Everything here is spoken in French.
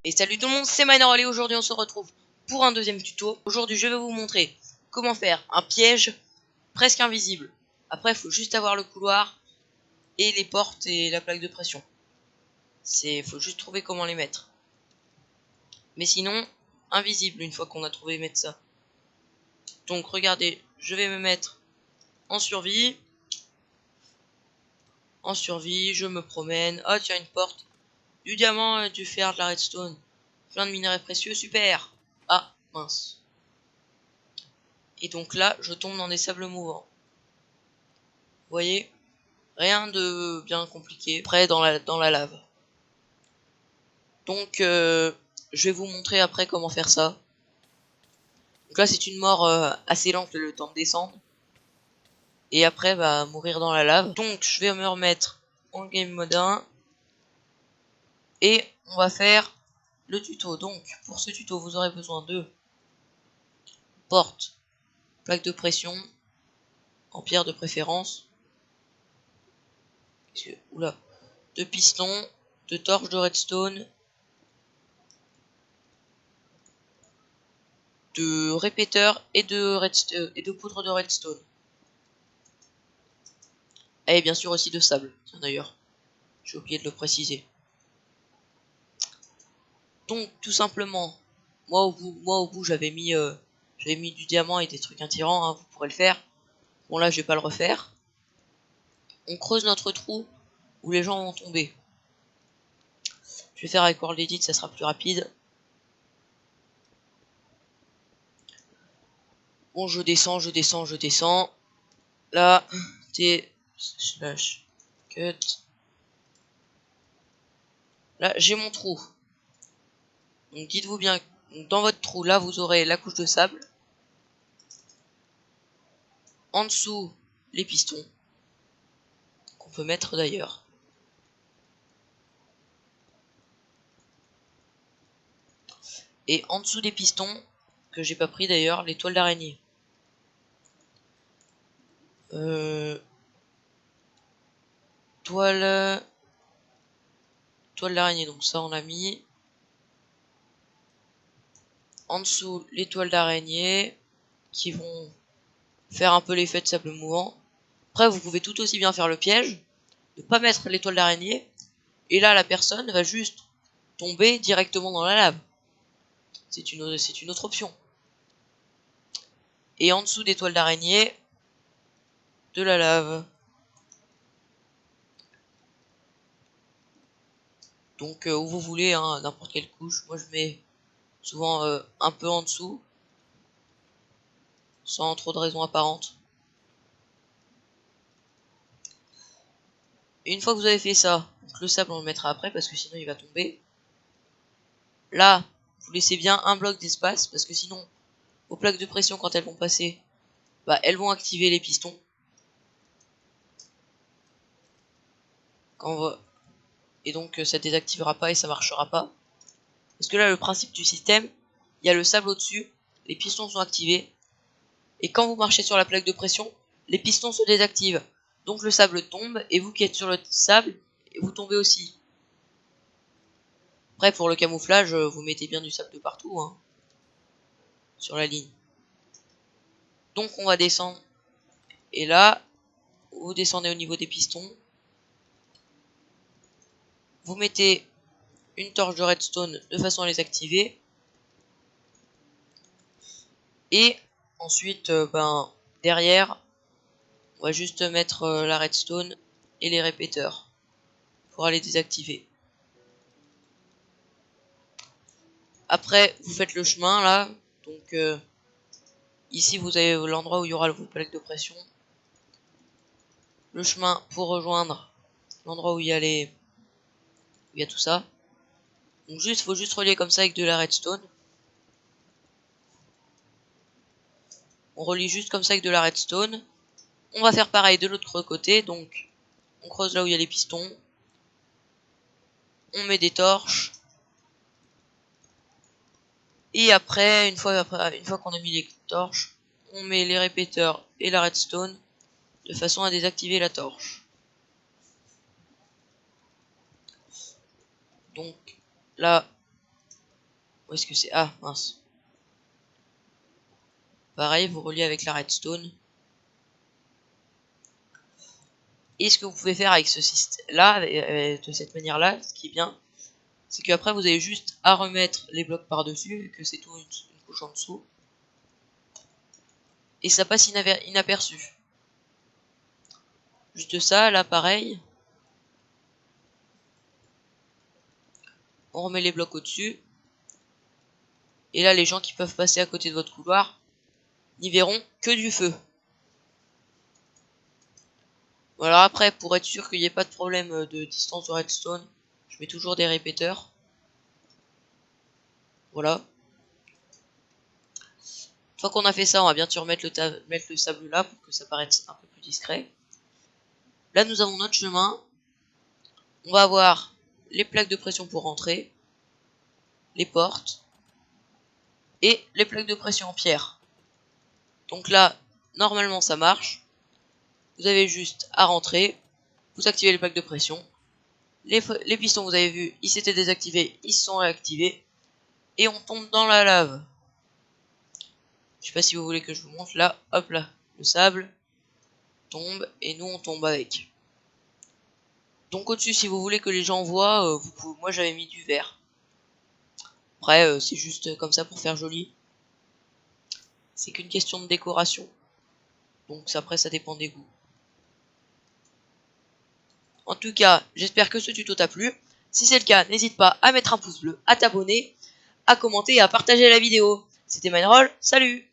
Et salut tout le monde, c'est Minerall et aujourd'hui on se retrouve pour un deuxième tuto. Aujourd'hui je vais vous montrer comment faire un piège presque invisible. Après il faut juste avoir le couloir et les portes et la plaque de pression. Faut juste trouver comment les mettre. Mais sinon, invisible une fois qu'on a trouvé mettre ça. Donc regardez, je vais me mettre en survie. En survie, je me promène. Oh tiens, une porte. Du diamant, du fer, de la redstone. Plein de minerais précieux, super. Ah, mince. Et donc là, je tombe dans des sables mouvants. Vous voyez? Rien de bien compliqué. Après, dans la lave. Donc, je vais vous montrer après comment faire ça. Donc là, c'est une mort assez lente, le temps de descendre. Et après, bah, mourir dans la lave. Donc, je vais me remettre en game mode 1. Et on va faire le tuto. Donc, pour ce tuto, vous aurez besoin de porte, plaque de pression, en pierre de préférence. Oula. De pistons, de torches de redstone, de répéteurs et de poudre de redstone. Et bien sûr aussi de sable. Tiens d'ailleurs, j'ai oublié de le préciser. Donc tout simplement, moi au bout j'avais mis du diamant et des trucs attirants, hein, vous pourrez le faire. Bon là je vais pas le refaire. On creuse notre trou où les gens vont tomber. Je vais faire avec World Edit, ça sera plus rapide. Bon, je descends. Là, T slash cut. Là, j'ai mon trou. Donc, dites-vous bien, dans votre trou, là, vous aurez la couche de sable. En dessous, les pistons. Qu'on peut mettre d'ailleurs. Et en dessous des pistons, que j'ai pas pris d'ailleurs, les toiles d'araignée. Toile d'araignée, donc ça on l'a mis. En dessous, les toiles d'araignée qui vont faire un peu l'effet de sable mouvant. Après, vous pouvez tout aussi bien faire le piège, ne pas mettre les toiles d'araignée, et là la personne va juste tomber directement dans la lave. C'est une autre option. Et en dessous des toiles d'araignée, de la lave. Donc où vous voulez, hein, n'importe quelle couche. Moi je mets souvent un peu en dessous, sans trop de raison apparente. Et une fois que vous avez fait ça, donc le sable on le mettra après parce que sinon il va tomber. Là, vous laissez bien un bloc d'espace parce que sinon, vos plaques de pression quand elles vont passer, bah elles vont activer les pistons. Et donc ça désactivera pas et ça marchera pas. Parce que là le principe du système, il y a le sable au-dessus, les pistons sont activés. Et quand vous marchez sur la plaque de pression, les pistons se désactivent. Donc le sable tombe et vous qui êtes sur le sable, vous tombez aussi. Après pour le camouflage, vous mettez bien du sable de partout, hein, sur la ligne. Donc on va descendre. Et là, vous descendez au niveau des pistons. Vous mettez une torche de redstone de façon à les activer. Et ensuite, derrière, on va juste mettre la redstone et les répéteurs pour aller désactiver. Après, vous faites le chemin là. Donc ici, vous avez l'endroit où il y aura vos plaques de pression. Le chemin pour rejoindre l'endroit où il y a tout ça. Donc faut juste relier comme ça avec de la redstone. On relie juste comme ça avec de la redstone. On va faire pareil de l'autre côté. Donc on creuse là où il y a les pistons. On met des torches. Et après, une fois qu'on a mis les torches, on met les répéteurs et la redstone de façon à désactiver la torche. Donc là, où est-ce que c'est? Ah mince. Pareil, vous reliez avec la redstone. Et ce que vous pouvez faire avec ce système là, de cette manière là, ce qui est bien, c'est qu'après vous avez juste à remettre les blocs par dessus, vu que c'est tout une couche en dessous. Et ça passe inaperçu. Juste ça, là pareil. On remet les blocs au-dessus. Et là, les gens qui peuvent passer à côté de votre couloir n'y verront que du feu. Voilà, après, pour être sûr qu'il n'y ait pas de problème de distance de redstone, je mets toujours des répéteurs. Voilà. Une fois qu'on a fait ça, on va bien sûr mettre le sable là pour que ça paraisse un peu plus discret. Là, nous avons notre chemin. On va avoir les plaques de pression pour rentrer, les portes et les plaques de pression en pierre. Donc là, normalement ça marche. Vous avez juste à rentrer, vous activez les plaques de pression. Les pistons, vous avez vu, ils s'étaient désactivés, ils se sont réactivés. Et on tombe dans la lave. Je sais pas si vous voulez que je vous montre. Là, hop là, le sable tombe et nous on tombe avec. Donc au-dessus, si vous voulez que les gens voient, vous pouvez... moi j'avais mis du vert. Après, c'est juste comme ça pour faire joli. C'est qu'une question de décoration. Donc après, ça dépend des goûts. En tout cas, j'espère que ce tuto t'a plu. Si c'est le cas, n'hésite pas à mettre un pouce bleu, à t'abonner, à commenter et à partager la vidéo. C'était Mineroll, salut!